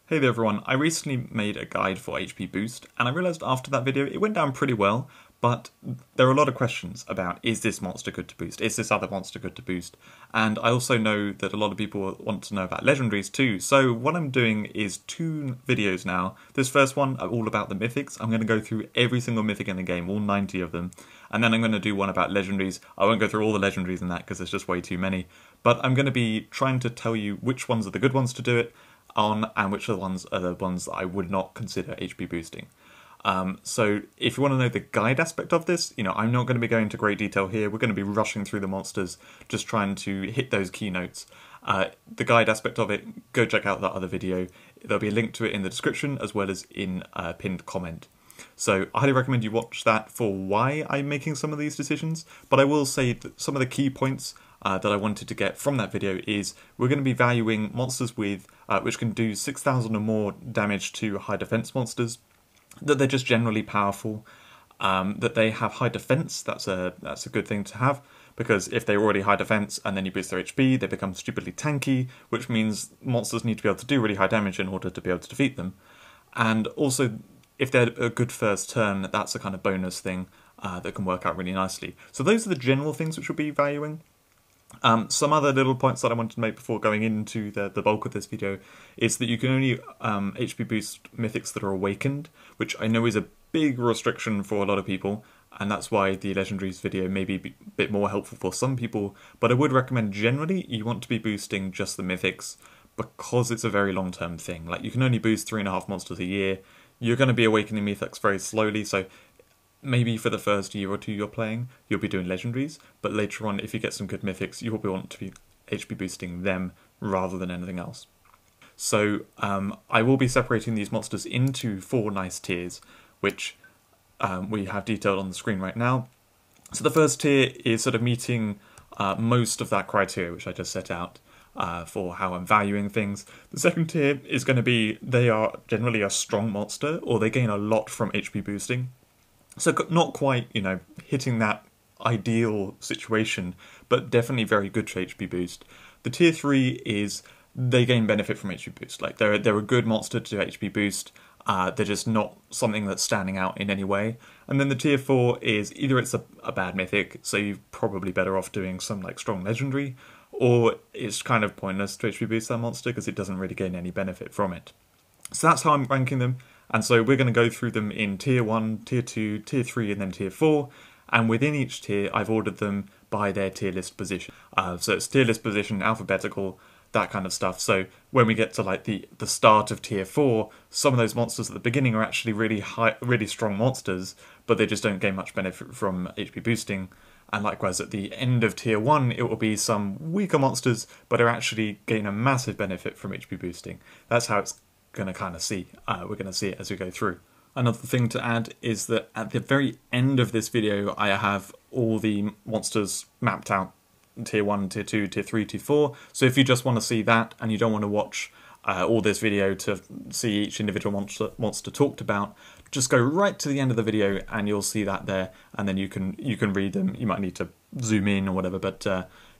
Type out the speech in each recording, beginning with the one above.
Hey there everyone, I recently made a guide for HP Boost, and I realised after that video it went down pretty well, but there are a lot of questions about is this monster good to boost, is this other monster good to boost, and I also know that a lot of people want to know about legendaries too, so what I'm doing is 2 videos now. This first one, all about the Mythics. I'm going to go through every single Mythic in the game, all 90 of them, and then I'm going to do one about legendaries. I won't go through all the legendaries in that because there's just way too many, but I'm going to be trying to tell you which ones are the good ones to do it on, and which are the ones that I would not consider HP boosting. So if you want to know the guide aspect of this, I'm not going to be going into great detail here. We're going to be rushing through the monsters, just trying to hit those keynotes. The guide aspect of it, go check out that other video. There'll be a link to it in the description as well as in a pinned comment. So I highly recommend you watch that for why I'm making some of these decisions, but I will say that some of the key points that I wanted to get from that video is we're going to be valuing monsters with which can do 6,000 or more damage to high defense monsters, that they're just generally powerful, that they have high defense. That's a good thing to have, because if they're already high defense and then you boost their HP, they become stupidly tanky, which means monsters need to be able to do really high damage in order to be able to defeat them. And also, if they're a good first turn, that's a kind of bonus thing that can work out really nicely. So those are the general things which we'll be valuing. Some other little points that I wanted to make before going into the bulk of this video is that you can only HP boost mythics that are awakened, which I know is a big restriction for a lot of people, and that's why the legendaries video may be a bit more helpful for some people, but I would recommend generally you want to be boosting just the mythics, because it's a very long-term thing. Like, you can only boost 3.5 monsters a year. You're going to be awakening mythics very slowly, so maybe for the first year or two you're playing, you'll be doing legendaries, but later on, if you get some good mythics, you will want to be HP boosting them rather than anything else. So I will be separating these monsters into 4 nice tiers, which we have detailed on the screen right now. So the first tier is sort of meeting most of that criteria which I just set out for how I'm valuing things. The second tier is going to be they are generally a strong monster, or they gain a lot from HP boosting. So not quite, hitting that ideal situation, but definitely very good to HP boost. The tier 3 is they gain benefit from HP boost. Like, they're a good monster to HP boost. They're just not something that's standing out in any way. And then the tier 4 is either it's a bad mythic, so you're probably better off doing some like strong legendary, or it's kind of pointless to HP boost that monster because it doesn't really gain any benefit from it. So that's how I'm ranking them. And so we're going to go through them in tier 1, tier 2, tier 3, and then tier 4. And within each tier, I've ordered them by their tier list position. So it's tier list position, alphabetical, that kind of stuff. So when we get to like the start of tier 4, some of those monsters at the beginning are actually really strong monsters, but they just don't gain much benefit from HP boosting. And likewise, at the end of tier 1, it will be some weaker monsters, but are actually gain a massive benefit from HP boosting. That's how it's going to kind of see. We're going to see it as we go through. Another thing to add is that at the very end of this video, I have all the monsters mapped out: tier 1, tier 2, tier 3, tier 4. So if you just want to see that and you don't want to watch all this video to see each individual monster talked about, just go right to the end of the video and you'll see that there, and then you can read them. You might need to zoom in or whatever, but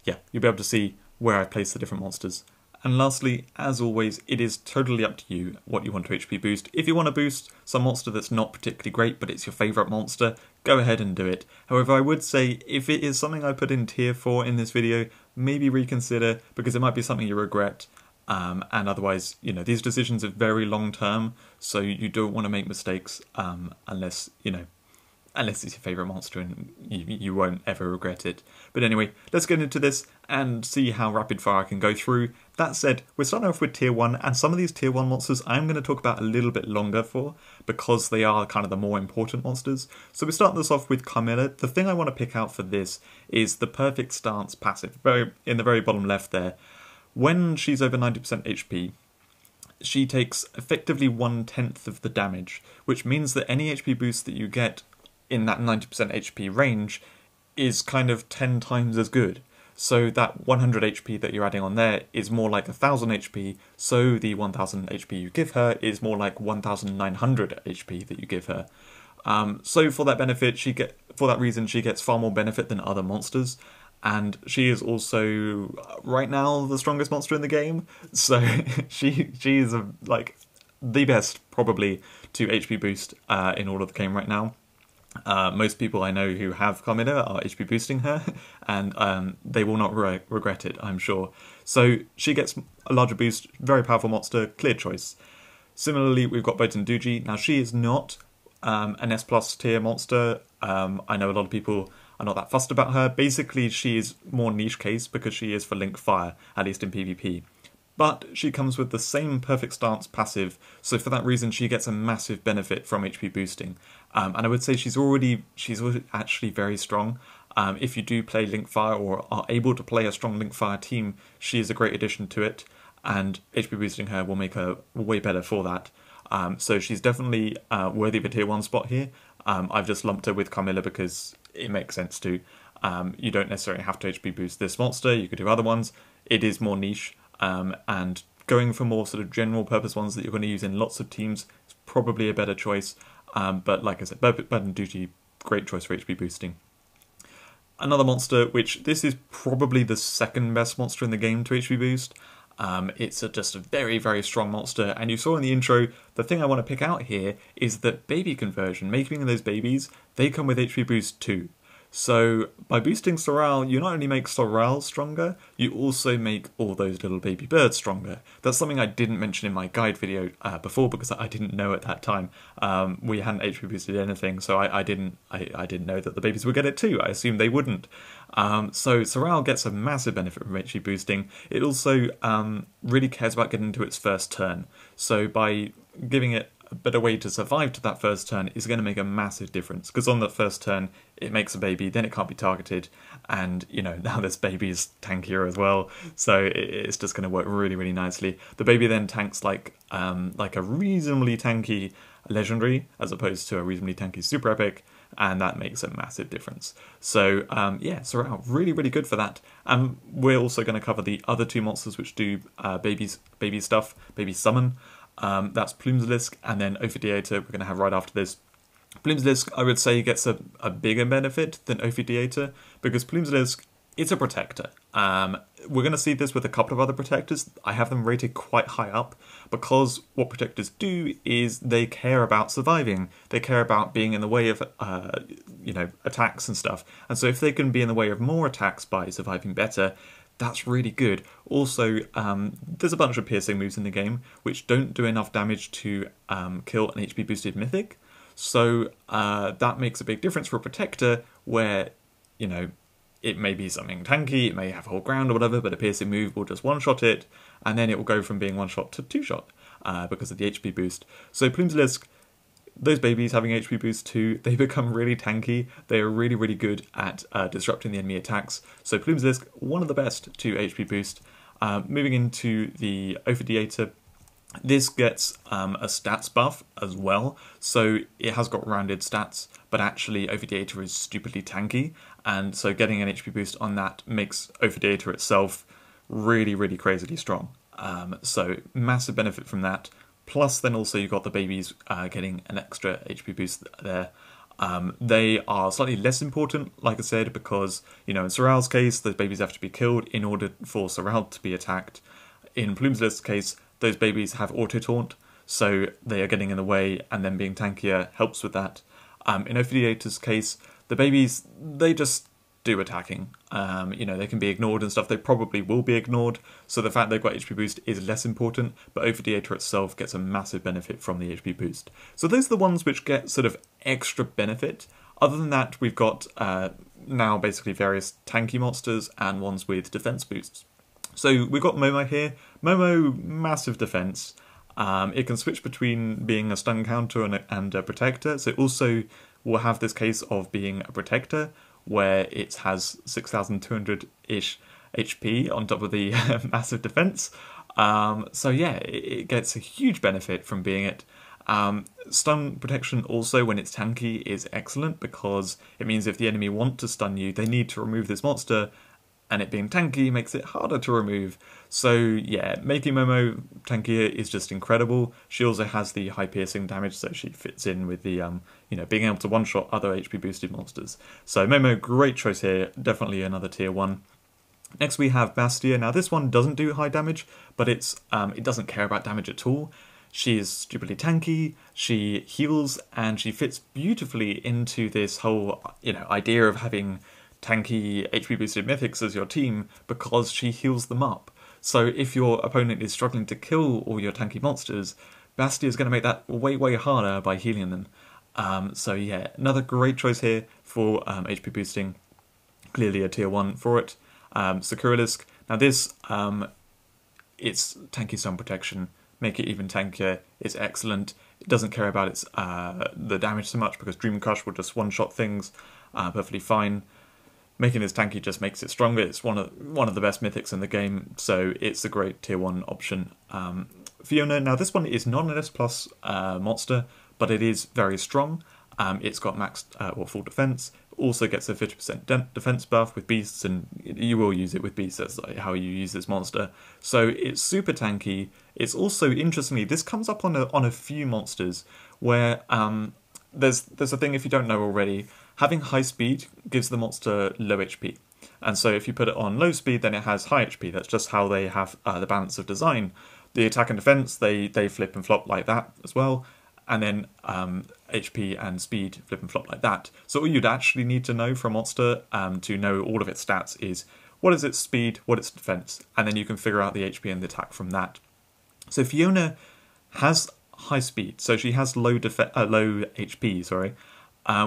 yeah, you'll be able to see where I place the different monsters. And lastly, as always, it is totally up to you what you want to HP boost. If you want to boost some monster that's not particularly great, but it's your favourite monster, go ahead and do it. However, I would say, if it is something I put in tier 4 in this video, maybe reconsider, because it might be something you regret. And otherwise, these decisions are very long term, so you don't want to make mistakes unless it's your favourite monster and you won't ever regret it. But anyway, let's get into this and see how rapid fire I can go through. That said, we're starting off with tier 1, and some of these tier 1 monsters I'm going to talk about a little bit longer for, because they are kind of the more important monsters. So we're starting this off with Carmilla. The thing I want to pick out for this is the Perfect Stance passive, in the very bottom left there. When she's over 90% HP, she takes effectively 1/10 of the damage, which means that any HP boost that you get in that 90% HP range is kind of 10 times as good. So that 100 HP that you're adding on there is more like 1,000 HP, so the 1,000 HP you give her is more like 1,900 HP that you give her. So for that benefit, for that reason, she gets far more benefit than other monsters, and she is also right now the strongest monster in the game. So she is like the best, probably, to HP boost in all of the game right now. Most people I know who have Carmilla are HP boosting her, and they will not regret it, I'm sure. So she gets a larger boost, very powerful monster, clear choice. Similarly, we've got Botan Duji. Now, she is not an S plus tier monster. I know a lot of people are not that fussed about her. Basically, she is more niche case because she is for Link Fire, at least in PvP. But she comes with the same Perfect Stance passive, so for that reason she gets a massive benefit from HP boosting. And I would say she's actually very strong. If you do play Link Fire or are able to play a strong Link Fire team, she is a great addition to it, and HP boosting her will make her way better for that. So she's definitely worthy of a tier 1 spot here. I've just lumped her with Carmilla because it makes sense to. You don't necessarily have to HP boost this monster, you could do other ones. It is more niche. And going for more sort of general purpose ones that you're going to use in lots of teams is probably a better choice. But like I said, Botan Duji, great choice for HP boosting. Another monster, which this is probably the second best monster in the game to HP boost. It's just a very, very strong monster. And you saw in the intro, the thing I want to pick out here is that baby conversion, making those babies, they come with HP boost too. So by boosting Sorrel, you not only make Sorrel stronger, you also make all those little baby birds stronger. That's something I didn't mention in my guide video before because I didn't know at that time. We hadn't HP boosted anything, so I didn't know that the babies would get it too. I assumed they wouldn't. So Sorrel gets a massive benefit from HP boosting. It also really cares about getting to its first turn. So by giving it a better way to survive to that first turn is going to make a massive difference, because on that first turn it makes a baby, then it can't be targeted, and you know, now this baby is tankier as well, so it's just going to work really, really nicely. The baby then tanks like a reasonably tanky legendary as opposed to a reasonably tanky super epic, and that makes a massive difference. So yeah, Sorrel, really, really good for that. And we're also going to cover the other two monsters which do baby stuff, baby summon. That's Plumeslist and then Ophidiator we're going to have right after this. Plumeslist, I would say, gets a bigger benefit than Ophidiator because Plumeslist, it's a protector. We're going to see this with a couple of other protectors. I have them rated quite high up because what protectors do is they care about surviving. They care about being in the way of attacks and stuff. And so if they can be in the way of more attacks by surviving better, that's really good. Also, there's a bunch of piercing moves in the game which don't do enough damage to kill an HP boosted mythic. So that makes a big difference for a protector where, you know, it may be something tanky, it may have hold ground or whatever, but a piercing move will just one-shot it, and then it will go from being one-shot to two-shot because of the HP boost. So Plumeslist, those babies having HP boost too, they become really tanky. They are really, really good at disrupting the enemy attacks. So Plumeslist, one of the best to HP boost. Moving into the Ophidiator, this gets a stats buff as well. So it has got rounded stats, but actually Ophidiator is stupidly tanky. And so getting an HP boost on that makes Ophidiator itself really, really crazily strong. So massive benefit from that. Plus, then also you've got the babies getting an extra HP boost there. They are slightly less important, like I said, because, you know, in Sorrel's case, those babies have to be killed in order for Sorrel to be attacked. In Plumeslist's case, those babies have auto-taunt, so they are getting in the way, and then being tankier helps with that. In Ophidiator's case, the babies, they just do attacking. You know, they can be ignored and stuff. They probably will be ignored, so the fact they've got HP boost is less important, but Ophidiator itself gets a massive benefit from the HP boost. So those are the ones which get sort of extra benefit. Other than that, we've got now basically various tanky monsters and ones with defense boosts. So we've got Momo here. Momo, massive defense. It can switch between being a stun counter and a protector, so it also will have this case of being a protector, where it has 6,200-ish HP on top of the massive defense. So yeah, it gets a huge benefit from being it. Stun protection also, when it's tanky, is excellent because it means if the enemy want to stun you, they need to remove this monster, and it being tanky makes it harder to remove. So yeah, making Momo tankier is just incredible. She also has the high piercing damage, so she fits in with the being able to one-shot other HP boosted monsters. So Momo, great choice here, definitely another tier 1. Next we have Bastia. Now this one doesn't do high damage, but it doesn't care about damage at all. She is stupidly tanky, she heals, and she fits beautifully into this whole, idea of having tanky HP boosted mythics as your team because she heals them up. So if your opponent is struggling to kill all your tanky monsters, Bastia is going to make that way, way harder by healing them. So yeah, another great choice here for HP boosting. Clearly a tier 1 for it. Sakuralisk. Now this, it's tanky stun protection. Make it even tankier. It's excellent. It doesn't care about its the damage so much because Dream Crush will just one-shot things perfectly fine. Making this tanky just makes it stronger. It's one of the best mythics in the game, so it's a great tier 1 option. Fiona, now this one is not an S+ monster, but it is very strong. It's got maxed or full defense. Also gets a 50% defense buff with beasts, and you will use it with beasts. That's like how you use this monster. So it's super tanky. It's also, interestingly, this comes up on a few monsters where there's a thing, if you don't know already, having high speed gives the monster low HP. And so if you put it on low speed, then it has high HP. That's just how they have the balance of design. The attack and defense, they flip and flop like that as well. And then HP and speed flip and flop like that. So all you'd actually need to know for a monster to know all of its stats is what is its speed, what is its defense, and then you can figure out the HP and the attack from that. So Fiona has high speed, so she has low HP,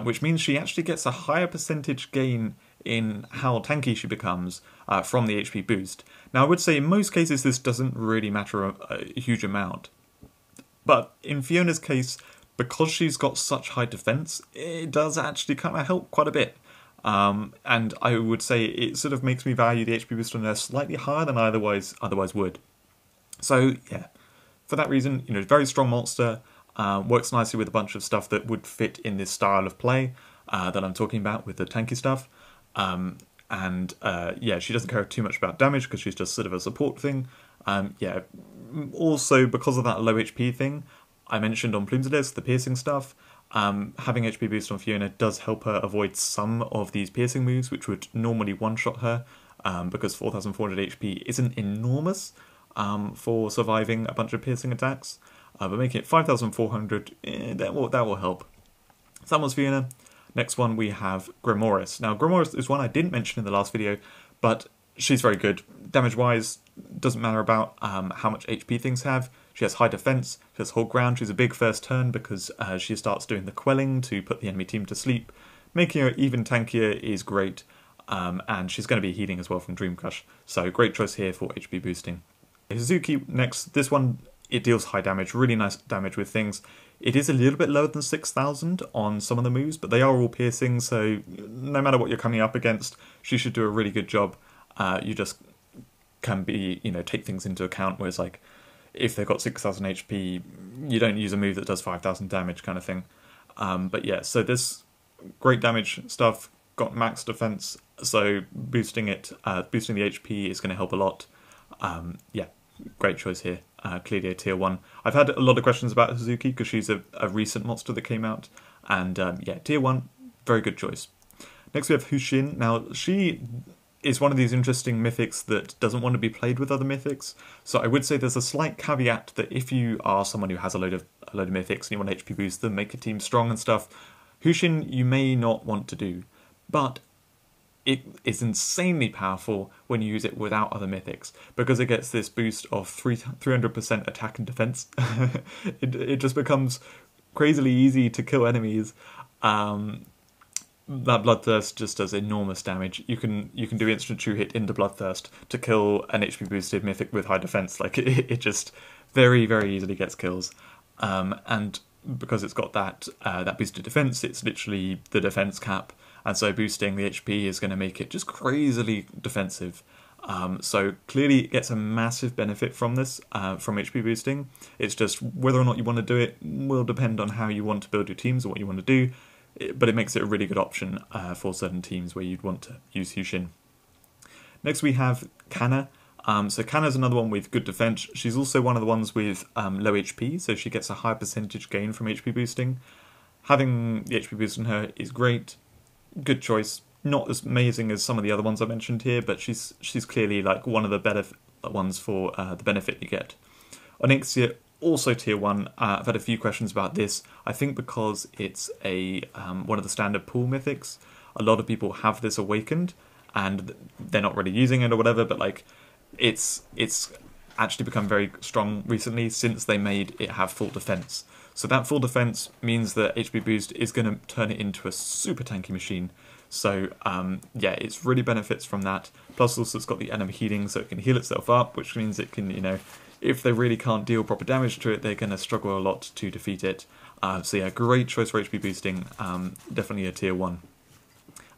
which means she actually gets a higher percentage gain in how tanky she becomes from the HP boost. Now I would say in most cases this doesn't really matter a huge amount. But in Fiona's case, because she's got such high defense, it does actually kind of help quite a bit. And I would say it sort of makes me value the HP boost on her slightly higher than I otherwise would. So yeah, for that reason, very strong monster, works nicely with a bunch of stuff that would fit in this style of play that I'm talking about with the tanky stuff. Yeah, she doesn't care too much about damage because she's just sort of a support thing. Yeah, also because of that low HP thing, I mentioned on Plume's the piercing stuff. Having HP boost on Fiona does help her avoid some of these piercing moves, which would normally one-shot her, because 4,400 HP isn't enormous for surviving a bunch of piercing attacks. But making it 5,400, that will help. So that was Fiona. Next one we have Grimoris. Now Grimoris is one I didn't mention in the last video, but she's very good. Damage-wise, doesn't matter about how much HP things have. She has high defense, she has hold ground, she's a big first turn because she starts doing the quelling to put the enemy team to sleep. Making her even tankier is great, and she's going to be healing as well from Dream Crush. So great choice here for HP boosting. Hazuki next. This one, it deals high damage, really nice damage with things. It is a little bit lower than 6,000 on some of the moves, but they are all piercing, so no matter what you're coming up against, she should do a really good job. You just can be, take things into account, whereas like, if they've got 6,000 HP, you don't use a move that does 5,000 damage kind of thing. But yeah, so this great damage stuff, got max defense, so boosting the HP is going to help a lot. Yeah, great choice here. Clearly a tier 1. I've had a lot of questions about Hazuki because she's a recent monster that came out, and yeah, tier 1, very good choice. Next we have Hushin. Now she is one of these interesting mythics that doesn't want to be played with other mythics. So I would say there's a slight caveat that if you are someone who has a load of mythics and you want HP boost them, make your team strong and stuff, Hushin you may not want to do. But it is insanely powerful when you use it without other mythics, because it gets this boost of 300% attack and defense. It just becomes crazily easy to kill enemies. That Bloodthirst just does enormous damage. You can do instant true hit into Bloodthirst to kill an HP boosted mythic with high defense. Like it just very, very easily gets kills. And because it's got that boosted defense, it's literally the defense cap. And so boosting the HP is going to make it just crazily defensive. So clearly it gets a massive benefit from this, from HP boosting. It's just whether or not you want to do it will depend on how you want to build your teams or what you want to do. But it makes it a really good option for certain teams where you'd want to use Hushin. Next we have Kanna. So Kanna's another one with good defense. She's also one of the ones with low HP, so she gets a high percentage gain from HP boosting. Having the HP boost on her is great. Good choice. Not as amazing as some of the other ones I mentioned here, but she's clearly like one of the better ones for the benefit you get. Onyxia also tier 1. I've had a few questions about this. I think because it's a one of the standard pool mythics, a lot of people have this awakened, and they're not really using it or whatever, but like it's actually become very strong recently since they made it have full defense. So that full defense means that HP boost is going to turn it into a super tanky machine. So yeah, it's really benefits from that. Plus also it's got the enemy healing, so it can heal itself up, which means it can, you know, if they really can't deal proper damage to it, they're going to struggle a lot to defeat it. So yeah, great choice for HP boosting, definitely a tier 1.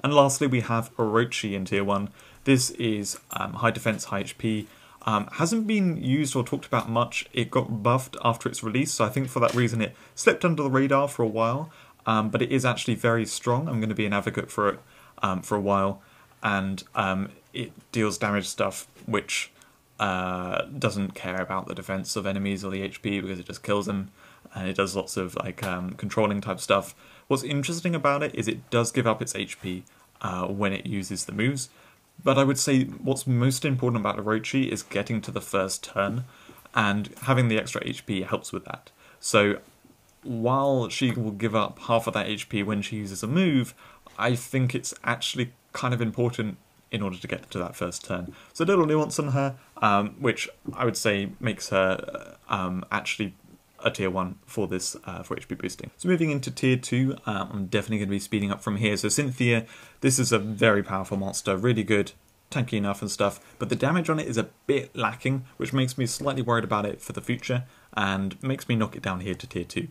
And lastly, we have Orochi in tier 1. This is high defense, high HP. Hasn't been used or talked about much. It got buffed after its release, so I think for that reason it slipped under the radar for a while. But it is actually very strong. I'm going to be an advocate for it for a while. And it deals damage stuff, which doesn't care about the defense of enemies or the HP because it just kills them. And it does lots of like controlling type stuff. What's interesting about it is it does give up its HP when it uses the moves. But I would say what's most important about Orochi is getting to the first turn, and having the extra HP helps with that. So while she will give up half of that HP when she uses a move, I think it's actually kind of important in order to get to that first turn. So a little nuance on her, which I would say makes her actually a tier 1 for this for HP boosting. So moving into tier 2, I'm definitely going to be speeding up from here. So Cynthia, this is a very powerful monster, really good, tanky enough and stuff, but the damage on it is a bit lacking, which makes me slightly worried about it for the future and makes me knock it down here to tier 2.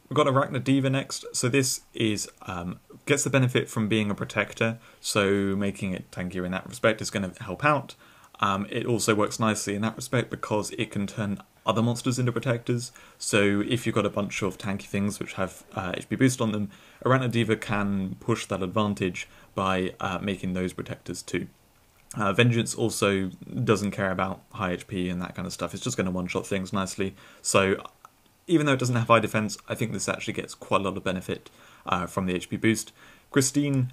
We've got Arachna Diva next. So this is gets the benefit from being a protector, so making it tankier in that respect is going to help out. It also works nicely in that respect because it can turn other monsters into protectors. So if you've got a bunch of tanky things which have HP boost on them, Arachna Diva can push that advantage by making those protectors too. Vengeance also doesn't care about high HP and that kind of stuff. It's just going to one-shot things nicely. So even though it doesn't have high defense, I think this actually gets quite a lot of benefit from the HP boost. Christine,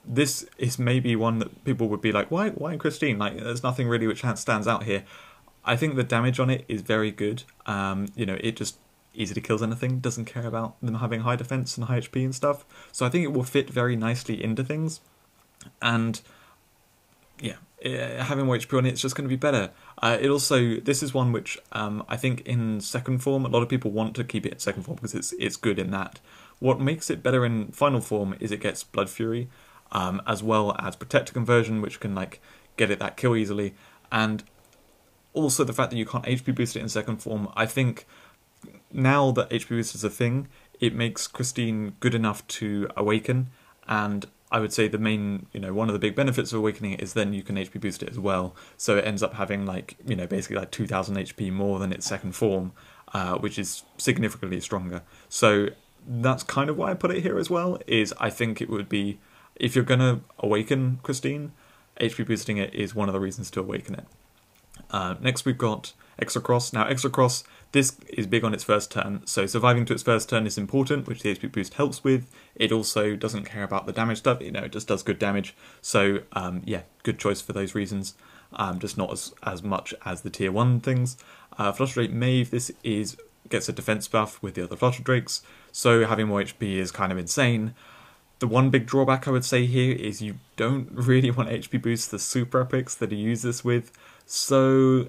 this is maybe one that people would be like, why Christine? Like, there's nothing really which stands out here. I think the damage on it is very good. You know, it just easily kills anything, doesn't care about them having high defense and high HP and stuff. So I think it will fit very nicely into things. And yeah, having more HP on it, it's just going to be better. It also, this is one which I think in second form, a lot of people want to keep it in second form because it's good in that. What makes it better in final form is it gets Blood Fury, as well as Protector Conversion, which can like get it that kill easily. And also the fact that you can't HP boost it in second form, I think now that HP boost is a thing, it makes Christine good enough to awaken, and I would say the main, you know, one of the big benefits of awakening it is then you can HP boost it as well, so it ends up having like, you know, basically like 2000 HP more than its second form, which is significantly stronger. So that's kind of why I put it here as well, is I think it would be, if you're going to awaken Christine, HP boosting it is one of the reasons to awaken it. Next we've got Exocross. Now Exocross, this is big on its first turn, so surviving to its first turn is important, which the HP boost helps with. It also doesn't care about the damage stuff, you know, it just does good damage. So yeah, good choice for those reasons, just not as much as the tier 1 things. Flutter Drake Maeve, this gets a defense buff with the other Flutter Drakes, so having more HP is kind of insane. The one big drawback I would say here is you don't really want HP boost the super epics that you use this with, so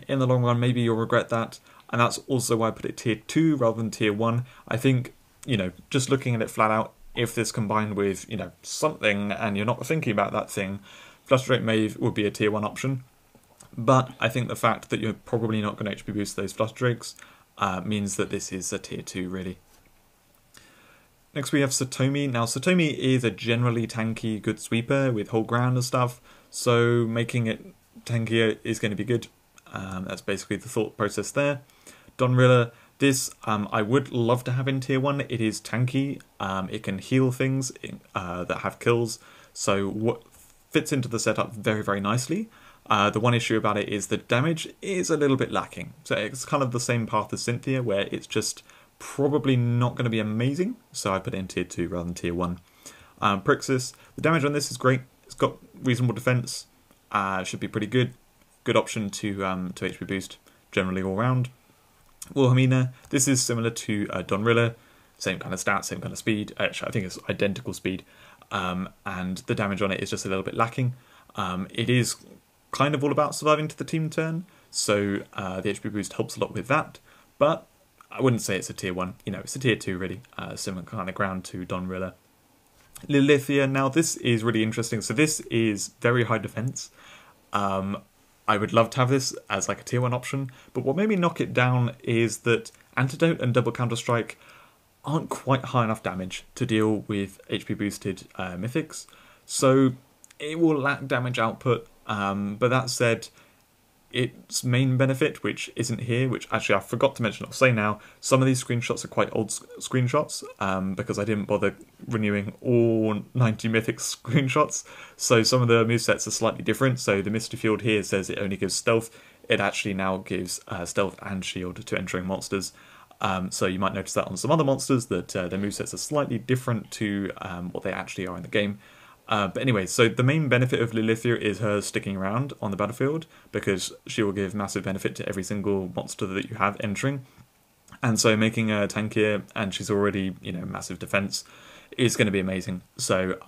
in the long run maybe you'll regret that, and that's also why I put it tier 2 rather than tier 1. I think, you know, just looking at it flat out, if this combined with, you know, something and you're not thinking about that thing, Flutter Drake Maeve would be a tier 1 option. But I think the fact that you're probably not going to HP boost those Flutter Drakes means that this is a tier 2 really. Next we have Satomi. Now Satomi is a generally tanky good sweeper with whole ground and stuff, so making it tankier is going to be good. That's basically the thought process there. Donrilla, this I would love to have in tier 1. It is tanky, it can heal things that have kills, so what fits into the setup very, very nicely. The one issue about it is the damage is a little bit lacking. So it's kind of the same path as Cynthia, where it's just probably not going to be amazing, so I put it in tier 2 rather than tier 1. Prixis, the damage on this is great. It's got reasonable defense. Should be pretty good. Good option to HP boost generally all round. Wilhelmina, this is similar to Donrilla, same kind of stats, same kind of speed. Actually, I think it's identical speed, and the damage on it is just a little bit lacking. It is kind of all about surviving to the team turn, so the HP boost helps a lot with that, but I wouldn't say it's a tier 1, it's a tier 2 really, similar kind of ground to Donrilla. Lilithia, now this is really interesting, so this is very high defense. I would love to have this as like a tier 1 option, but what made me knock it down is that Antidote and Double Counter-Strike aren't quite high enough damage to deal with HP boosted Mythics, so it will lack damage output, but that said, its main benefit, which isn't here, which actually I forgot to mention, I'll say now, some of these screenshots are quite old screenshots, because I didn't bother renewing all 90 Mythics screenshots, so some of the movesets are slightly different. So the Misty Field here says it only gives stealth, it actually now gives stealth and shield to entering monsters. So you might notice that on some other monsters that their movesets are slightly different to what they actually are in the game. But anyway, so the main benefit of Lilithia is her sticking around on the battlefield, because she will give massive benefit to every single monster that you have entering. And so making her tankier, and she's already, massive defense, is going to be amazing. So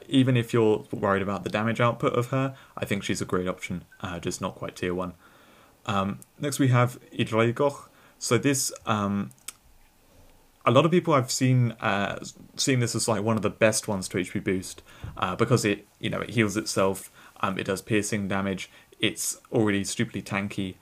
even if you're worried about the damage output of her, I think she's a great option, just not quite tier 1. Next we have Idreigoch. So this, a lot of people I've seen this as like one of the best ones to HP boost, because it heals itself, it does piercing damage, it's already stupidly tanky.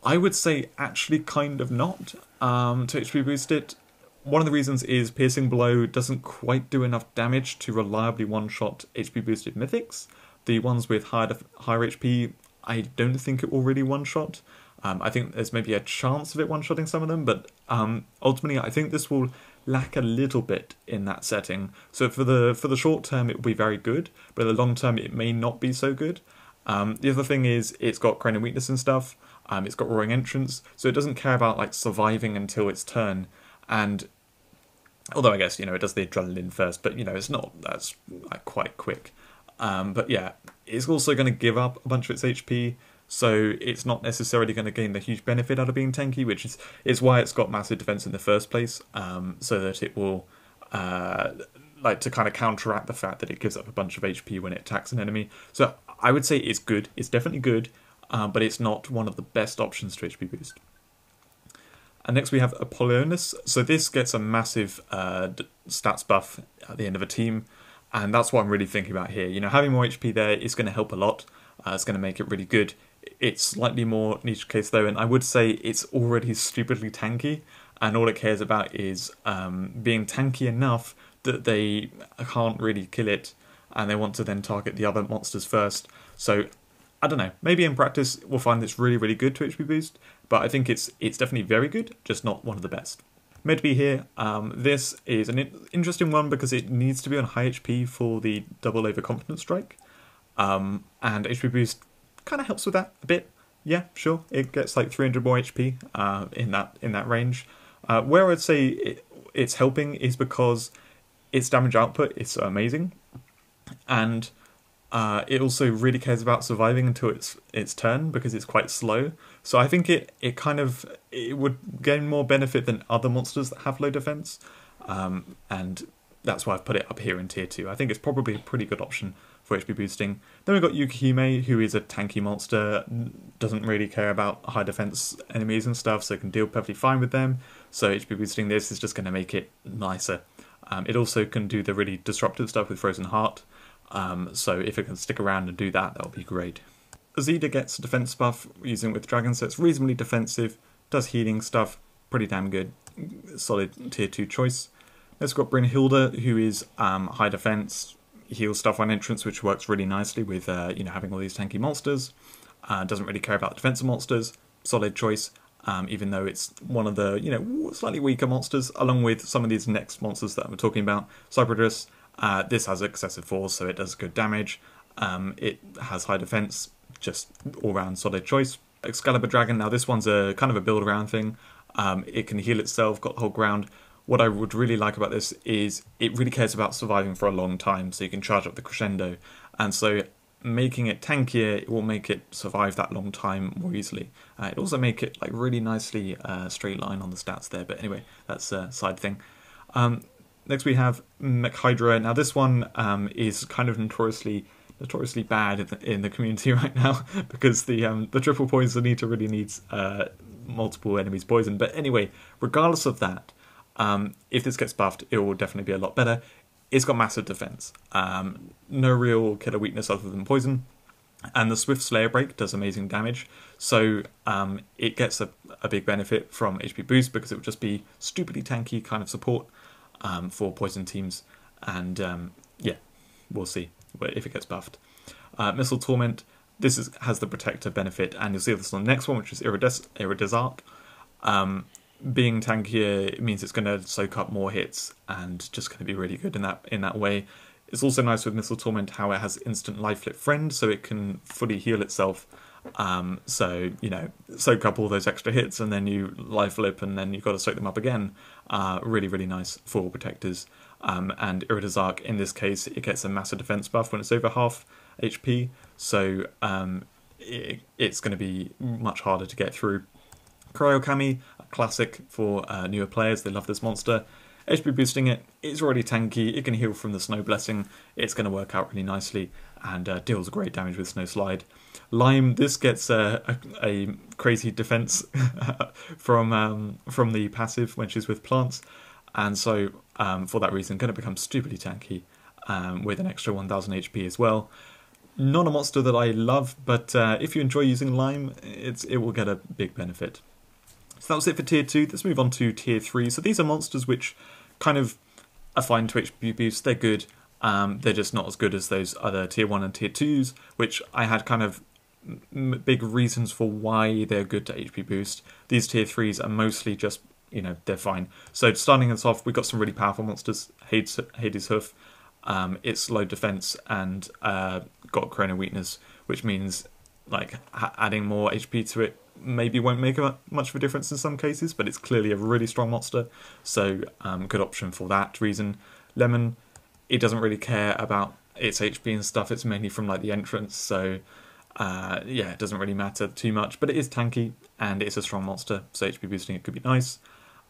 I would say actually kind of not to HP boost it. One of the reasons is Piercing Blow doesn't quite do enough damage to reliably one-shot HP boosted Mythics. The ones with higher HP, I don't think it will really one-shot. I think there's maybe a chance of it one-shotting some of them, but ultimately I think this will lack a little bit in that setting. So for the short term it will be very good, but in the long term it may not be so good. The other thing is it's got Crane and Weakness and stuff, it's got Roaring Entrance, so it doesn't care about like surviving until its turn, and although I guess, it does the Adrenaline first, but it's not, that's like quite quick. But yeah, it's also going to give up a bunch of its HP, so it's not necessarily going to gain the huge benefit out of being tanky, which is why it's got massive defense in the first place, so that it will, like to kind of counteract the fact that it gives up a bunch of HP when it attacks an enemy. So I would say it's good, it's definitely good, but it's not one of the best options to HP boost. And next we have Apollonius. So this gets a massive stats buff at the end of a team, and that's what I'm really thinking about here. Having more HP there is going to help a lot. It's going to make it really good. It's slightly more niche case though, and I would say it's already stupidly tanky, and all it cares about is being tanky enough that they can't really kill it, and they want to then target the other monsters first. So I don't know, maybe in practice we'll find this really, really good to HP boost, but I think it's definitely very good, just not one of the best. Made to be here, this is an interesting one because it needs to be on high HP for the double overconfident strike, and HP boost kind of helps with that a bit. Yeah, sure, it gets like 300 more HP in that range. Where I'd say it's helping is because its damage output is so amazing, and it also really cares about surviving until its turn because it's quite slow. So I think it would gain more benefit than other monsters that have low defense, and that's why I've put it up here in tier 2. I think it's probably a pretty good option for HP boosting. Then we've got Yukihime, who is a tanky monster, doesn't really care about high defense enemies and stuff, so can deal perfectly fine with them. So HP boosting this is just going to make it nicer. It also can do the really disruptive stuff with Frozen Heart, so if it can stick around and do that, that'll be great. Azida gets a defense buff using it with Dragon, so it's reasonably defensive, does healing stuff, pretty damn good, solid tier 2 choice. Next we've got Brynhilda, who is high defense, heals stuff on entrance, which works really nicely with having all these tanky monsters. Doesn't really care about defensive monsters, solid choice, even though it's one of the slightly weaker monsters, along with some of these next monsters that we're talking about. Cyprodus, this has excessive force, so it does good damage. It has high defense, just all-round solid choice. Excalibur Dragon, now this one's a kind of a build-around thing. It can heal itself, got the whole ground. What I would really like about this is it really cares about surviving for a long time, so you can charge up the crescendo. And so making it tankier, it will make it survive that long time more easily. It also make it like really nicely straight line on the stats there. But anyway, that's a side thing. Next we have Mech Hydra. Now this one is kind of notoriously bad in the community right now because the triple poison eater really needs multiple enemies poisoned. But anyway, regardless of that, if this gets buffed, it will definitely be a lot better. It's got massive defense, no real killer weakness other than poison, and the Swift Slayer Break does amazing damage. So it gets a big benefit from HP boost because it would just be stupidly tanky kind of support for poison teams. And yeah, we'll see if it gets buffed. Missile Torment, this has the Protector benefit, and you'll see this on the next one, which is Iridescent. Being tankier, it means it's going to soak up more hits and just going to be really good in that way. It's also nice with Missile Torment how it has instant Life Flip Friend, so it can fully heal itself. So, you know, soak up all those extra hits and then you Life Flip and then you've got to soak them up again. Really, really nice for protectors. And Iridescent, in this case, it gets a massive defense buff when it's over half HP, so it's going to be much harder to get through. Cryo Kami, a classic for newer players, they love this monster. HP boosting it, it's already tanky, it can heal from the Snow Blessing, it's going to work out really nicely, and deals great damage with Snow Slide. Lime, this gets a crazy defense from the passive when she's with plants, and so for that reason, going to become stupidly tanky with an extra 1000 HP as well. Not a monster that I love, but if you enjoy using Lime, it will get a big benefit. So that was it for Tier 2. Let's move on to Tier 3. So these are monsters which kind of are fine to HP boost. They're good. They're just not as good as those other Tier 1 and Tier 2s, which I had kind of big reasons for why they're good to HP boost. These Tier 3s are mostly just, you know, they're fine. So starting us off, we've got some really powerful monsters. Hades Hoof. It's low defense and got Chrono Weakness, which means like adding more HP to it maybe won't make much of a difference in some cases, but it's clearly a really strong monster, so good option for that reason. Lemon, it doesn't really care about its HP and stuff, it's mainly from like the entrance, so yeah, it doesn't really matter too much, but it is tanky and it's a strong monster, so HP boosting it could be nice.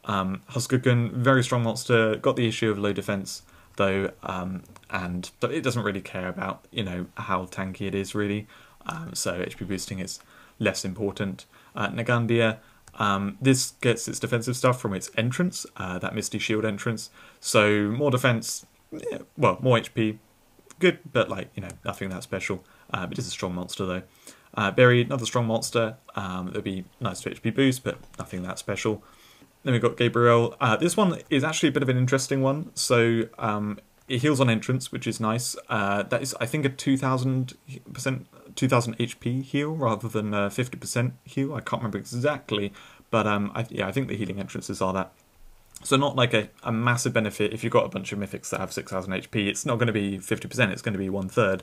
Huskuken, very strong monster, got the issue of low defense though, but it doesn't really care about, you know, how tanky it is really, so HP boosting is less important. Nagandia, this gets its defensive stuff from its entrance, that Misty Shield entrance, so more defense, yeah, well, more HP, good, but like, you know, nothing that special. It is a strong monster though. Berry, another strong monster, that would be nice to HP boost, but nothing that special. Then we've got Gabriel. This one is actually a bit of an interesting one, so it heals on entrance, which is nice. That is, I think, a 2000 HP heal rather than 50% heal. I can't remember exactly, but I think the healing entrances are that. So not like a massive benefit if you've got a bunch of mythics that have 6000 HP. It's not going to be 50%, it's going to be 1/3.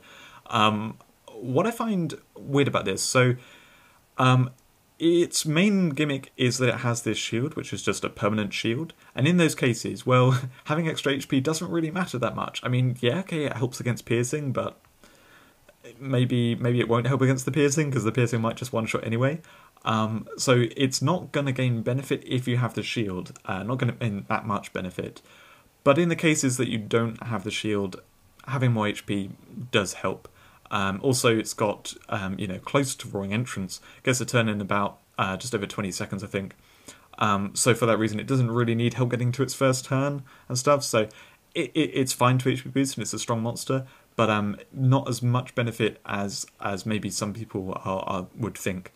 What I find weird about this, so its main gimmick is that it has this shield, which is just a permanent shield. And in those cases, well, having extra HP doesn't really matter that much. I mean, yeah, okay, it helps against piercing, but maybe it won't help against the piercing, because the piercing might just one-shot anyway. So it's not going to gain benefit if you have the shield, not going to gain that much benefit. But in the cases that you don't have the shield, having more HP does help. Also, it's got, you know, close to Roaring Entrance. Gets a turn in about just over 20 seconds, I think. So for that reason, it doesn't really need help getting to its first turn and stuff. So it's fine to HP boost, and it's a strong monster, but not as much benefit as maybe some people would think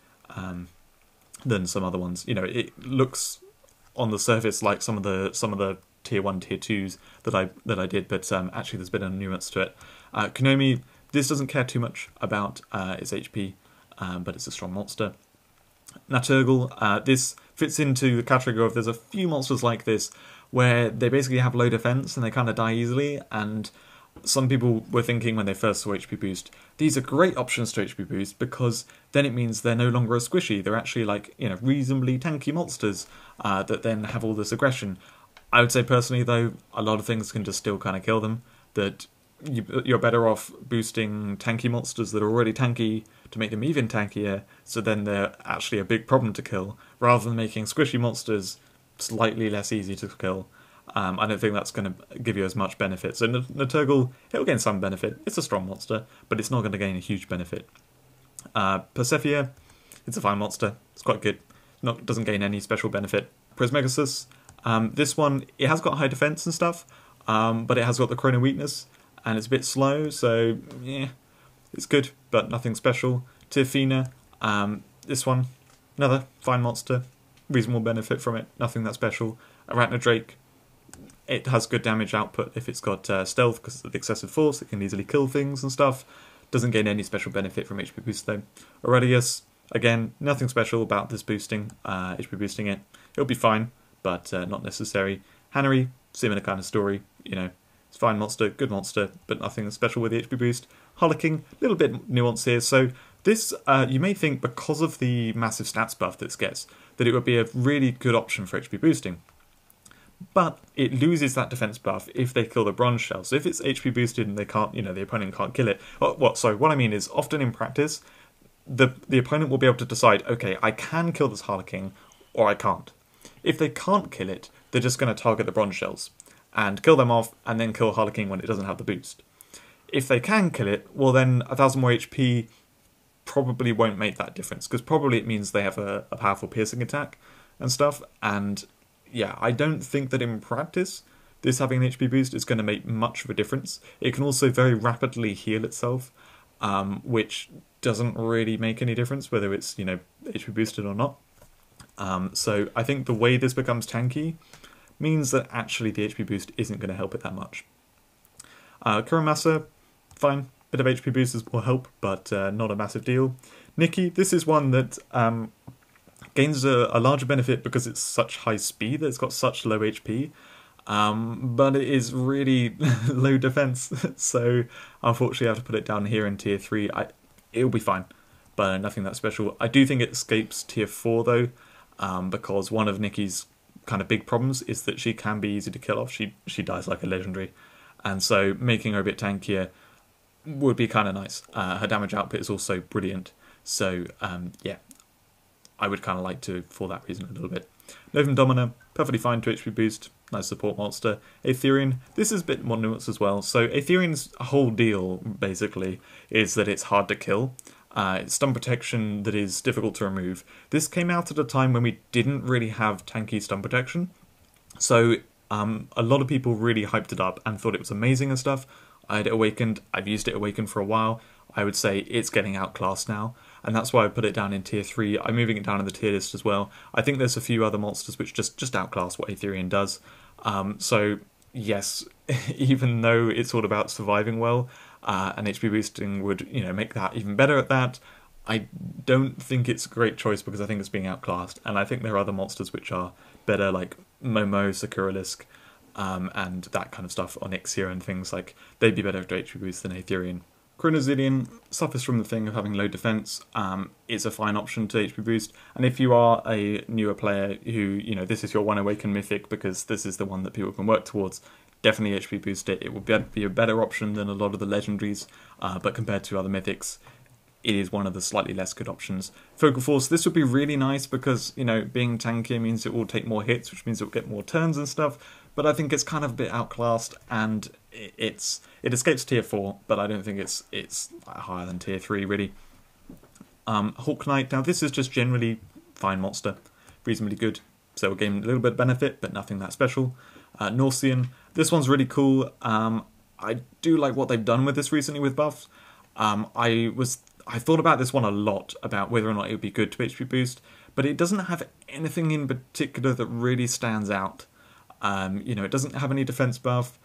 than some other ones. You know, it looks on the surface like some of the Tier 1, Tier 2s that I did, but actually there's been a nuance to it. Konomi, this doesn't care too much about its HP, but it's a strong monster. Naturgle, this fits into the category of there's a few monsters like this where they basically have low defense and they kind of die easily, and some people were thinking when they first saw HP boost, these are great options to HP boost because then it means they're no longer as squishy. They're actually like, you know, reasonably tanky monsters that then have all this aggression. I would say personally though, a lot of things can just still kind of kill them. That you're better off boosting tanky monsters that are already tanky to make them even tankier, so then they're actually a big problem to kill, rather than making squishy monsters slightly less easy to kill. I don't think that's going to give you as much benefit. So Naturgle, it'll gain some benefit. It's a strong monster, but it's not going to gain a huge benefit. Persephia, it's a fine monster. It's quite good. Doesn't gain any special benefit. Prismegasus, this one, it has got high defense and stuff, but it has got the Chrono weakness, and it's a bit slow, so yeah, it's good, but nothing special. Tirfina, this one, another fine monster, reasonable benefit from it, nothing that special. Arachnodrake, it has good damage output if it's got stealth because of the excessive force, it can easily kill things and stuff. Doesn't gain any special benefit from HP boost though. Aurelius, again, nothing special about this boosting, HP boosting it. It'll be fine, but not necessary. Hannery, similar kind of story, you know, it's a fine monster, good monster, but nothing special with the HP boost. Harlequin, a little bit nuance here. So this, you may think because of the massive stats buff this gets, that it would be a really good option for HP boosting. But it loses that defense buff if they kill the bronze shell. So if it's HP boosted and they can't, you know, the opponent can't kill it. What I mean is, often in practice, the opponent will be able to decide, okay, I can kill this Harlequin, or I can't. If they can't kill it, they're just going to target the bronze shells and kill them off, and then kill Harlequin when it doesn't have the boost. If they can kill it, well then 1,000 more HP probably won't make that difference, because probably it means they have a powerful piercing attack and stuff, and yeah, I don't think that in practice this having an HP boost is going to make much of a difference. It can also very rapidly heal itself, which doesn't really make any difference whether it's, you know, HP boosted or not. So I think the way this becomes tanky means that actually the HP boost isn't going to help it that much. Kuramasa, fine, bit of HP boost will help, but not a massive deal. Nikki, this is one that gains a larger benefit because it's such high speed that it's got such low HP, but it is really low defense, so unfortunately I have to put it down here in tier 3. It'll be fine, but nothing that special. I do think it escapes tier 4 though, because one of Nikki's kind of big problems is that she can be easy to kill off. She dies like a legendary, and so making her a bit tankier would be kind of nice. Her damage output is also brilliant, so yeah, I would kind of like to, for that reason, a little bit. Novum Domina, perfectly fine to HP boost, nice support monster. Aetherian, this is a bit more nuanced as well. So Aetherian's whole deal, basically, is that it's hard to kill. It's stun protection that is difficult to remove. This came out at a time when we didn't really have tanky stun protection, so a lot of people really hyped it up and thought it was amazing and stuff. I had it awakened, I've used it awakened for a while. I would say it's getting outclassed now, and that's why I put it down in tier 3. I'm moving it down in the tier list as well. I think there's a few other monsters which just outclass what Aetherian does. So yes, even though it's all about surviving well, and HP boosting would, you know, make that even better at that, I don't think it's a great choice because I think it's being outclassed, and I think there are other monsters which are better, like Momo, Sakuralisk, and that kind of stuff, Onyxia and things like, they'd be better at HP boost than Aetherian. Chronozillion suffers from the thing of having low defense. It's a fine option to HP boost, and if you are a newer player who, you know, this is your one awakened mythic because this is the one that people can work towards, definitely HP boost it. It will be a better option than a lot of the legendaries, but compared to other mythics, it is one of the slightly less good options. Focal Force, this would be really nice because, you know, being tankier means it will take more hits, which means it will get more turns and stuff, but I think it's kind of a bit outclassed, and it escapes tier 4, but I don't think it's higher than tier 3 really. Hawk Knight, now this is just generally fine monster, reasonably good, so we'll gain a little bit of benefit, but nothing that special. Norsean, this one's really cool. I do like what they've done with this recently with buffs. I thought about this one a lot, about whether or not it would be good to HP boost, but it doesn't have anything in particular that really stands out. You know, it doesn't have any defense buff,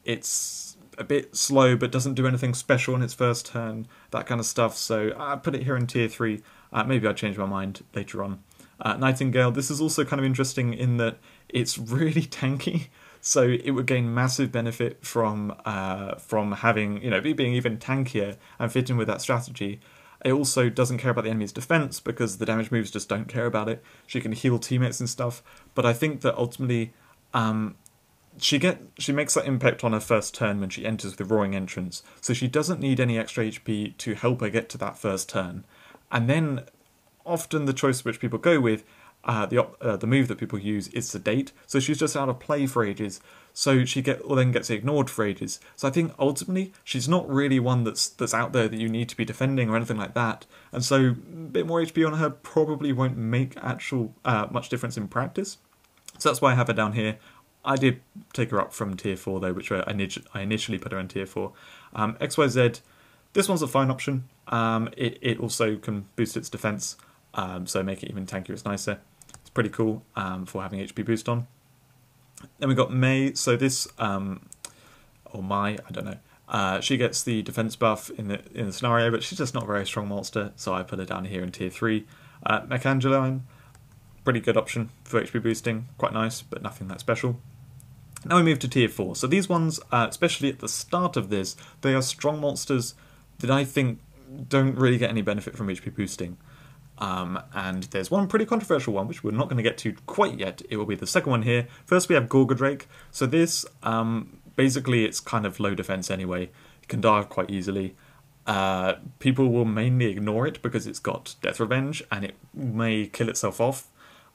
it's a bit slow but doesn't do anything special on its first turn, that kind of stuff, so I put it here in tier 3. Maybe I'll change my mind later on. Nightingale, this is also kind of interesting in that it's really tanky, so it would gain massive benefit from having, you know, being even tankier and fitting with that strategy. It also doesn't care about the enemy's defense because the damage moves just don't care about it. She can heal teammates and stuff, but I think that ultimately she makes that impact on her first turn when she enters with Roaring Entrance, so she doesn't need any extra HP to help her get to that first turn. And then often the choice which people go with, the move that people use is Sedate, so she's just out of play for ages, so she then gets ignored for ages. So I think ultimately she's not really one that's out there that you need to be defending or anything like that, and so a bit more HP on her probably won't make actual much difference in practice. So that's why I have her down here. I did take her up from tier 4 though, which I initially put her in tier 4. XYZ, this one's a fine option. It also can boost its defense, so make it even tankier is nicer. It's pretty cool for having HP boost on. Then we got May, so this, or Mai, I don't know. She gets the defense buff in the scenario, but she's just not a very strong monster, so I put her down here in tier 3. Mecangeline, pretty good option for HP boosting, quite nice, but nothing that special. Now we move to tier 4. So these ones, especially at the start of this, they are strong monsters that I think don't really get any benefit from HP boosting. And there's one pretty controversial one, which we're not going to get to quite yet. It will be the second one here. First we have Gorgodrake. So this, basically it's kind of low defense anyway. It can die quite easily. People will mainly ignore it because it's got Death Revenge, and it may kill itself off.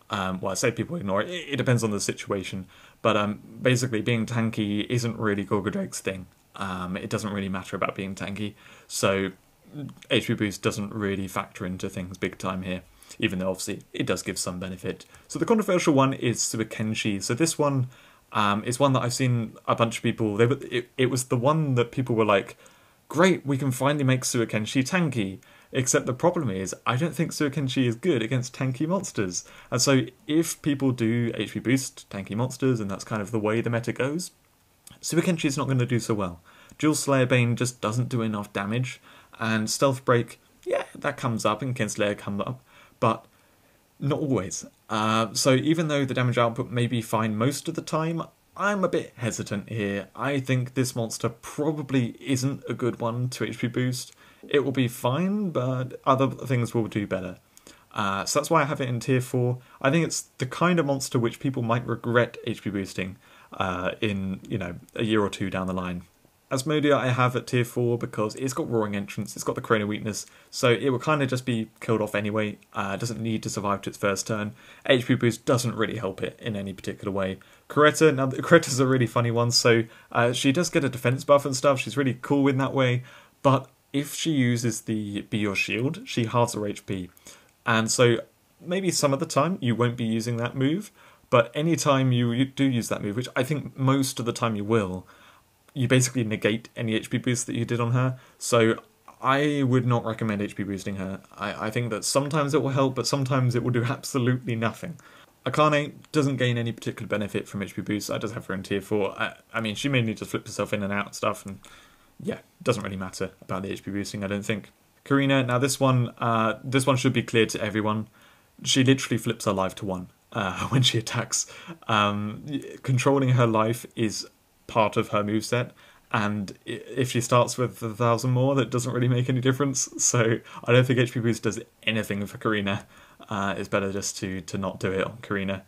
Well, I say people ignore it. It depends on the situation. But basically, being tanky isn't really Gorgodrake's thing. It doesn't really matter about being tanky. So HP boost doesn't really factor into things big time here, even though obviously it does give some benefit. So the controversial one is Suikenshi. So this one is one that I've seen a bunch of people... It was the one that people were like, great, we can finally make Suikenshi tanky. Except the problem is, I don't think Suikenshi is good against tanky monsters. And so if people do HP boost tanky monsters, and that's kind of the way the meta goes, Suikenshi is not going to do so well. Dual Slayer Bane just doesn't do enough damage, and Stealth Break, yeah, that comes up, and Kinslayer comes up, but not always. So even though the damage output may be fine most of the time, I'm a bit hesitant here. I think this monster probably isn't a good one to HP boost. It will be fine, but other things will do better. So that's why I have it in tier 4. I think it's the kind of monster which people might regret HP boosting in, a year or two down the line. Asmodia I have at tier 4 because it's got Roaring Entrance, it's got the Chrono Weakness, so it will kind of just be killed off anyway. It doesn't need to survive to its first turn. HP boost doesn't really help it in any particular way. Coretta, now Coretta's a really funny one, so she does get a defense buff and stuff, she's really cool in that way, but if she uses the Be Your Shield, she halves her HP. And so maybe some of the time you won't be using that move, but any time you do use that move, which I think most of the time you will, you basically negate any HP boost that you did on her. So I would not recommend HP boosting her. I think that sometimes it will help, but sometimes it will do absolutely nothing. Akane doesn't gain any particular benefit from HP boost. I just have her in tier 4. I mean, she mainly just flips herself in and out and stuff, and yeah, doesn't really matter about the HP boosting, I don't think. Karina, now this one should be clear to everyone. She literally flips her life to 1 when she attacks. Controlling her life is part of her moveset, and if she starts with 1,000 more, that doesn't really make any difference. So I don't think HP boost does anything for Karina. It's better just to not do it on Karina.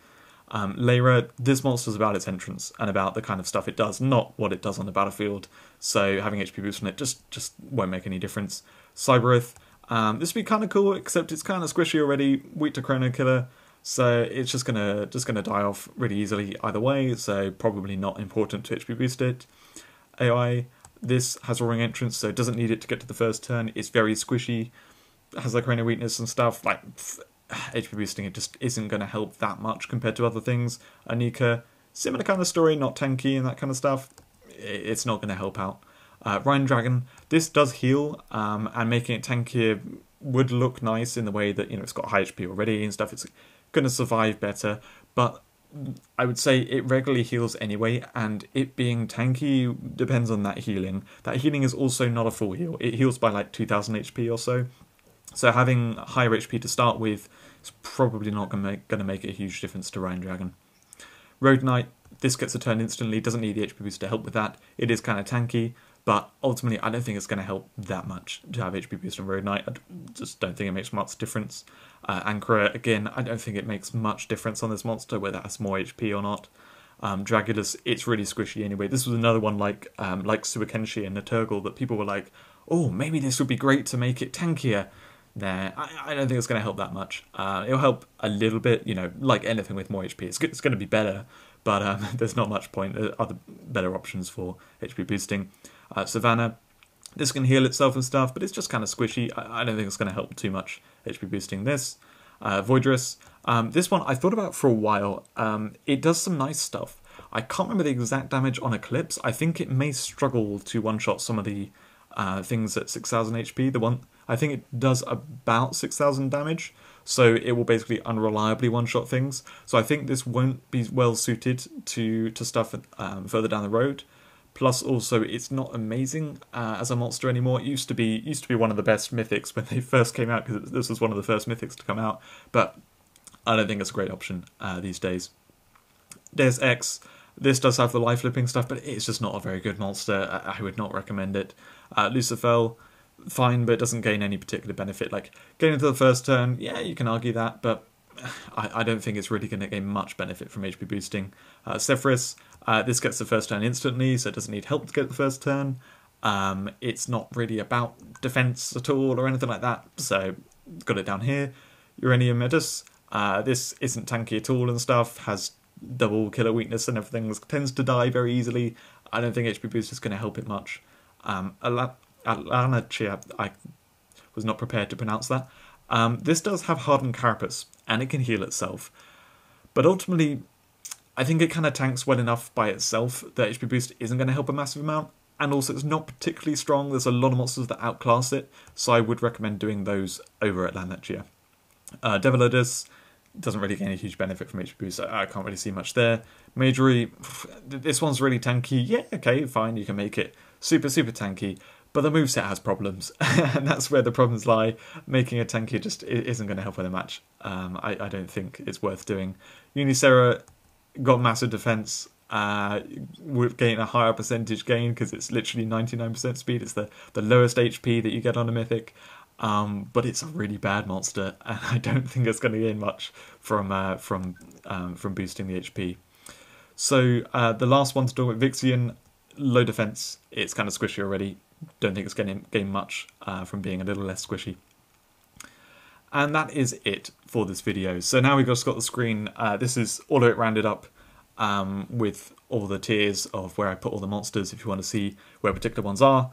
Lyra, this monster's about its entrance and about the kind of stuff it does, not what it does on the battlefield. So having HP boost on it just won't make any difference. Cybereth, this would be kind of cool, except it's kind of squishy already, weak to Chrono Killer, so it's just gonna die off really easily either way. So probably not important to HP boost it. AI, this has Roaring Entrance, so it doesn't need it to get to the first turn. It's very squishy, has like Chrono Weakness and stuff. Like HP boosting it just isn't going to help that much compared to other things. Anika, similar kind of story, not tanky and that kind of stuff. It's not going to help out. Rhine Dragon, this does heal, and making it tankier would look nice in the way that, it's got high HP already and stuff. It's going to survive better, but I would say it regularly heals anyway, and it being tanky depends on that healing. That healing is also not a full heal. It heals by like 2,000 HP or so. So having higher HP to start with is probably not going to make a huge difference to Rhine Dragon. Road Knight, this gets a turn instantly, doesn't need the HP boost to help with that. It is kind of tanky, but ultimately I don't think it's going to help that much to have HP boost on Road Knight. I just don't think it makes much difference. Ankara, again, I don't think it makes much difference on this monster, whether it has more HP or not. Dragulus, it's really squishy anyway. This was another one like Suikenshi and Naturgle that people were like, oh, maybe this would be great to make it tankier. Nah, I don't think it's going to help that much. It'll help a little bit, you know, like anything with more HP. It's going to be better, but there's not much point. There are other better options for HP boosting. Savannah, this can heal itself and stuff, but it's just kind of squishy. I don't think it's going to help too much HP boosting this. Voidress, this one I thought about for a while. It does some nice stuff. I can't remember the exact damage on Eclipse. I think it may struggle to one-shot some of the things at 6,000 HP. I think it does about 6,000 damage, so it will basically unreliably one-shot things. So I think this won't be well suited to stuff further down the road. Plus, also, it's not amazing as a monster anymore. It used to be one of the best mythics when they first came out, because this was one of the first mythics to come out. But I don't think it's a great option these days. Deus Ex, this does have the life flipping stuff, but it's just not a very good monster. I would not recommend it. Lucifer, fine, but it doesn't gain any particular benefit. Like, getting into the first turn, yeah, you can argue that, but I don't think it's really going to gain much benefit from HP boosting. Sephiroth, this gets the first turn instantly, so it doesn't need help to get the first turn. It's not really about defense at all or anything like that, so got it down here. Uranium Medus, this isn't tanky at all and stuff, has double killer weakness and everything, tends to die very easily. I don't think HP boost is going to help it much. Alanachia, I was not prepared to pronounce that. This does have hardened carapace, and it can heal itself. But ultimately, I think it kind of tanks well enough by itself that HP boost isn't going to help a massive amount. And also, it's not particularly strong. There's a lot of monsters that outclass it, so I would recommend doing those over at Lanachia. Devilodus doesn't really gain a huge benefit from HP boost. I can't really see much there. Majory, this one's really tanky. Yeah, okay, fine, you can make it super, super tanky. But the moveset has problems, and that's where the problems lie. Making a tanky just isn't going to help with a match. I don't think it's worth doing. Unicera got massive defense, would gain a higher percentage gain because it's literally 99% speed. It's the lowest HP that you get on a mythic, but it's a really bad monster, and I don't think it's going to gain much from boosting the HP. So the last one to talk about, Vixian, low defense. It's kind of squishy already. Don't think it's going to gain much from being a little less squishy. And that is it for this video. So now we've just got the screen. This is all of it rounded up with all the tiers of where I put all the monsters. If you want to see where particular ones are,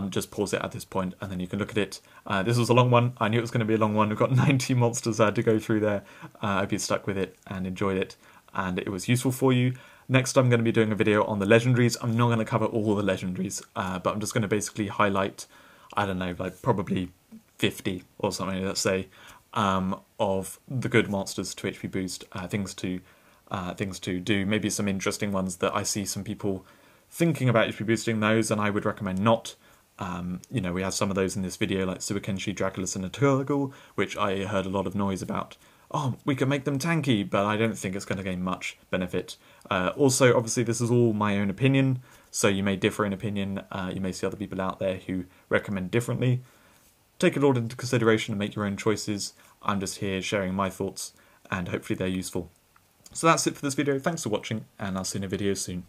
just pause it at this point and then you can look at it. This was a long one. I knew it was going to be a long one. We've got 90 monsters I had to go through there. I hope you stuck with it and enjoyed it and it was useful for you. Next, I'm going to be doing a video on the legendaries. I'm not going to cover all the legendaries, but I'm just going to basically highlight, I don't know, like probably 50 or something, let's say, of the good monsters to HP boost, things to do. Maybe some interesting ones that I see some people thinking about HP boosting those, and I would recommend not. You know, we had some of those in this video, like Suikenshi, Dragulus, and Naturgle, which I heard a lot of noise about. Oh, we can make them tanky, but I don't think it's going to gain much benefit. Also, obviously, this is all my own opinion, so you may differ in opinion. You may see other people out there who recommend differently. Take it all into consideration and make your own choices. I'm just here sharing my thoughts, and hopefully they're useful. So that's it for this video. Thanks for watching, and I'll see you in a video soon.